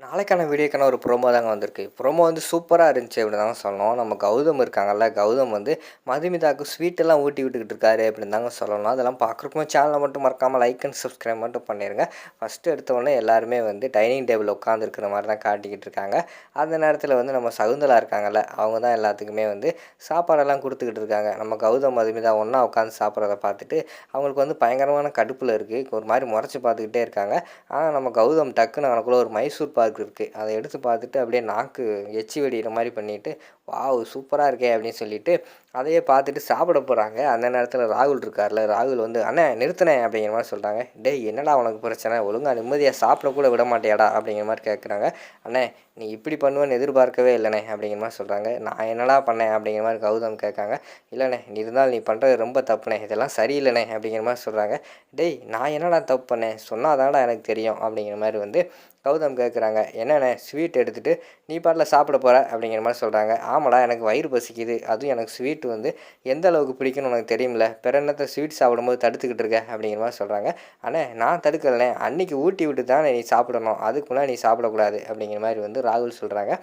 நாளைக்கான வீடியோக்கான ஒரு ப்ரோமோ தாங்க வந்திருக்கு. ப்ரோமோ வந்து சூப்பரா இருந்துச்சு அப்படின்னு தாங்க சொல்லணும். நம்ம கௌதம் இருக்காங்கல்ல, கௌதம் வந்து மதுமிதாவுக்கு ஸ்வீட்டெல்லாம் ஊட்டி விட்டுக்கிட்டு இருக்காரு அப்படின்னு தாங்க சொல்லணும். அதெல்லாம் பார்க்குறக்கும் சேனலை மட்டும் மறக்காமல் லைக் அண்ட் சப்ஸ்கிரைப் மட்டும் பண்ணிடுங்க. ஃபஸ்ட்டு எடுத்தோடனே எல்லாருமே வந்து டைனிங் டேபிள் உட்காந்துருக்கிற மாதிரி தான் காட்டிக்கிட்டு இருக்காங்க. அந்த நேரத்தில் வந்து நம்ம சகுந்தலா இருக்காங்கல்ல, அவங்க தான் எல்லாத்துக்குமே வந்து சாப்பாடெல்லாம் கொடுத்துக்கிட்டு இருக்காங்க. நம்ம கௌதம் மதுமிதா ஒன்றா உட்காந்து சாப்பிட்றத பார்த்துட்டு அவங்களுக்கு வந்து பயங்கரமான கடுப்பில் இருக்குது. ஒரு மாதிரி முறைச்சி பார்த்துக்கிட்டே இருக்காங்க. ஆனால் நம்ம கௌதம் டக்குன்னு அவனுக்குள்ள ஒரு மைசூர் பாக்கு இருக்குது, அதை எடுத்து பார்த்துட்டு அப்படியே நாக்கு எச்சி வெடிகிற மாதிரி பண்ணிவிட்டு வாவ் சூப்பராக இருக்கே அப்படின்னு சொல்லிட்டு அதையே பார்த்துட்டு சாப்பிட போகிறாங்க. அந்த நேரத்தில் ராகுல் இருக்கார்ல, ராகுல் வந்து அண்ணே நிறுத்தினேன் அப்படிங்கிற மாதிரி சொல்கிறாங்க. டேய் என்னடா உனக்கு பிரச்சனை, ஒழுங்காக நிம்மதியாக சாப்பிட கூட விட மாட்டியாடா அப்படிங்கிற மாதிரி கேட்குறாங்க. அண்ணே நீ இப்படி பண்ணுவேன்னு எதிர்பார்க்கவே இல்லைண்ணே அப்படிங்கிற மாதிரி சொல்கிறாங்க. நான் என்னடா பண்ணேன் அப்படிங்கிற மாதிரி கௌதம் கேட்காங்க. இல்லைண்ணே நீ இருந்தால் நீ பண்ணுறது ரொம்ப தப்புண்ணே, இதெல்லாம் சரியில்லைண்ணே அப்படிங்கிற மாதிரி சொல்கிறாங்க. டேய் நான் என்னடா தப்பு பண்ணேன், சொன்னாதான்டா எனக்கு தெரியும் அப்படிங்கிற மாதிரி வந்து கௌதம் கேட்குறாங்க. என்னண்ணே ஸ்வீட் எடுத்துகிட்டு நீ பாட்டில் சாப்பிட போகிற அப்படிங்கிற மாதிரி சொல்கிறாங்க. ஆமாடா எனக்கு வயிறு பசிக்குது, அதுவும் எனக்கு ஸ்வீட் வந்து எந்த அளவுக்கு பிடிக்கும்னு உனக்கு தெரியுமில்ல, பிற என்னத்தை ஸ்வீட் சாப்பிடும்போது தடுத்துக்கிட்டு இருக்க அப்படிங்கிற மாதிரி சொல்கிறாங்க. அண்ணே நான் தடுக்கலண்ணே, அன்றைக்கி ஊட்டி விட்டு தான் நீ சாப்பிடணும், அதுக்கு முன்னாடி நீ சாப்பிடக்கூடாது அப்படிங்கிற மாதிரி வந்து ராகுல் சொல்கிறாங்க.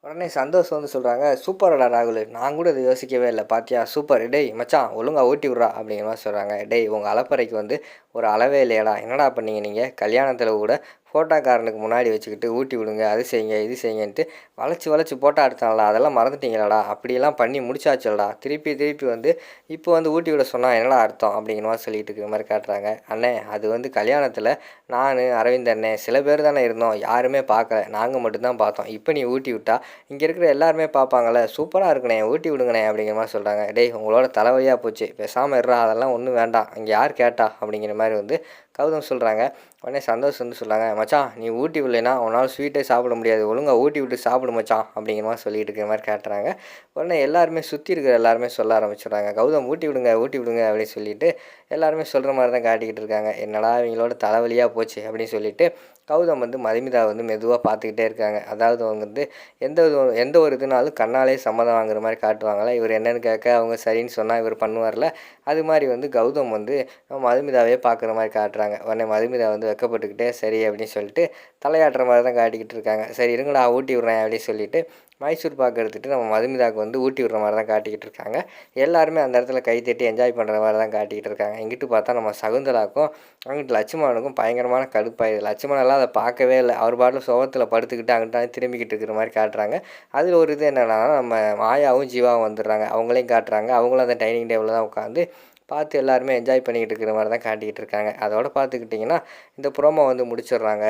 உடனே சந்தோஷம் வந்து சொல்கிறாங்க. சூப்பர்டா ராகுல், நான் கூட இதை யோசிக்கவே இல்லை பார்த்தியா, சூப்பர், டேய் மச்சான் ஒழுங்காக ஊட்டி விட்றா அப்படிங்கிற மாதிரி சொல்கிறாங்க. டேய் உங்கள் அலப்பறைக்கு வந்து ஒரு அளவே இல்லையாடா, என்னடா பண்ணீங்க நீங்கள், கல்யாணத்தில் கூட ஃபோட்டோக்காரனுக்கு முன்னாடி வச்சுக்கிட்டு ஊட்டி விடுங்க, அது செய்யுங்க இது செய்யுங்கன்ட்டு வளைச்சி வளைச்சி போட்டோ எடுத்தாங்களா, அதெல்லாம் மறந்துட்டீங்களாடா, அப்படியெல்லாம் பண்ணி முடிச்சாச்சுலடா, திருப்பி திருப்பி வந்து இப்போ வந்து ஊட்டி விட சொன்னால் என்னடா அர்த்தம் அப்படிங்கிற மாதிரி சொல்லிட்டு இருக்கிற மாதிரி காட்டுறாங்க. அண்ணே அது வந்து கல்யாணத்தில் நான் அரவிந்த் அண்ணே சில பேர் தானே இருந்தோம், யாருமே பார்க்கல, நாங்கள் மட்டும்தான் பார்த்தோம், இப்போ நீ ஊட்டி விட்டா இங்கே இருக்கிற எல்லாருமே பார்ப்பாங்கள்ல, சூப்பராக இருக்குண்ணே ஊட்டி விடுங்கண்ணே அப்படிங்கிற மாதிரி சொல்கிறாங்க. டேய் உங்களோட தலைவலியாக போச்சு, பேசாமல் இருறா, அதெல்லாம் ஒன்றும் வேண்டாம், இங்கே யார் கேட்டா அப்படிங்கிற மாதிரி வந்து கௌதம் சொல்கிறாங்க. உடனே சந்தோஷ் வந்து சொல்கிறாங்க. மச்சான் நீ ஊட்டி விடலைன்னா உன்னால் ஸ்வீட்டே சாப்பிட முடியாது, ஒழுங்காக ஊட்டி விட்டு சாப்பிடு மச்சான் அப்படிங்கிற மாதிரி சொல்லிட்டு இருக்கிற மாதிரி காட்டுறாங்க. உடனே எல்லாருமே சுற்றி இருக்கிற எல்லாருமே சொல்ல ஆரம்பிச்சிடுறாங்க. கௌதம் ஊட்டி விடுங்க ஊட்டி விடுங்க அப்படின்னு சொல்லிட்டு எல்லாருமே சொல்கிற மாதிரி தான் காட்டிக்கிட்டு இருக்காங்க. என்னடா இவங்களோட தலைவலியாக போச்சு அப்படின்னு சொல்லிட்டு கௌதம் வந்து மதுமிதா வந்து மெதுவாக பார்த்துக்கிட்டே இருக்காங்க. அதாவது அவங்க வந்து எந்த ஒரு இதுனாலும் கண்ணாலே சம்மதம் வாங்குற மாதிரி காட்டுவாங்களே, இவர் என்னென்னு கேட்க அவங்க சரின்னு சொன்னால் இவர் பண்ணுவார்ல, அது மாதிரி வந்து கௌதம் வந்து மதுமிதாவே பார்க்குற மாதிரி காட்டுறாங்க. உடனே மதுமிதா வந்து வெக்கப்பட்டுக்கிட்டே சரி அப்படின்னு சொல்லிட்டு தலையாட்டுற மாதிரி தான் காட்டிக்கிட்டு இருக்காங்க. சரி இருங்கடா ஊட்டி விட்றேன் அப்படின்னு சொல்லிட்டு மைசூர் பாக்கு எடுத்துகிட்டு நம்ம மதுமிதாவுக்கு வந்து ஊட்டி விட்ற மாதிரி தான் காட்டிக்கிட்டு இருக்காங்க. எல்லாருமே அந்த இடத்துல கை தட்டி என்ஜாய் பண்ணுற மாதிரி தான் காட்டிக்கிட்டு இருக்காங்க. இங்கிட்டு பார்த்தா நம்ம சகுந்தலாவுக்கும் அங்கிட்டு லட்சுமணனுக்கும் பயங்கரமான கடுப்பாயுது. லட்சுமணெல்லாம் அதை பார்க்கவே இல்லை, அவர் பாட்டில் சுகத்தில் படுத்துக்கிட்டு அங்கிட்ட திரும்பிக்கிட்டு இருக்கிற மாதிரி காட்டுறாங்க. அதில் ஒரு இது என்னென்னா நம்ம மாயாவும் ஜீவாவும் வந்துடுறாங்க, அவங்களையும் காட்டுறாங்க. அவங்களும் அந்த டைனிங் டேபிளில் தான் உட்காந்து பார்த்து எல்லாருமே என்ஜாய் பண்ணிக்கிட்டு இருக்கிற மாதிரி தான் காட்டிக்கிட்டு இருக்காங்க. அதோட பார்த்துக்கிட்டிங்கன்னா இந்த ப்ரோமோ வந்து முடிச்சிடுறாங்க.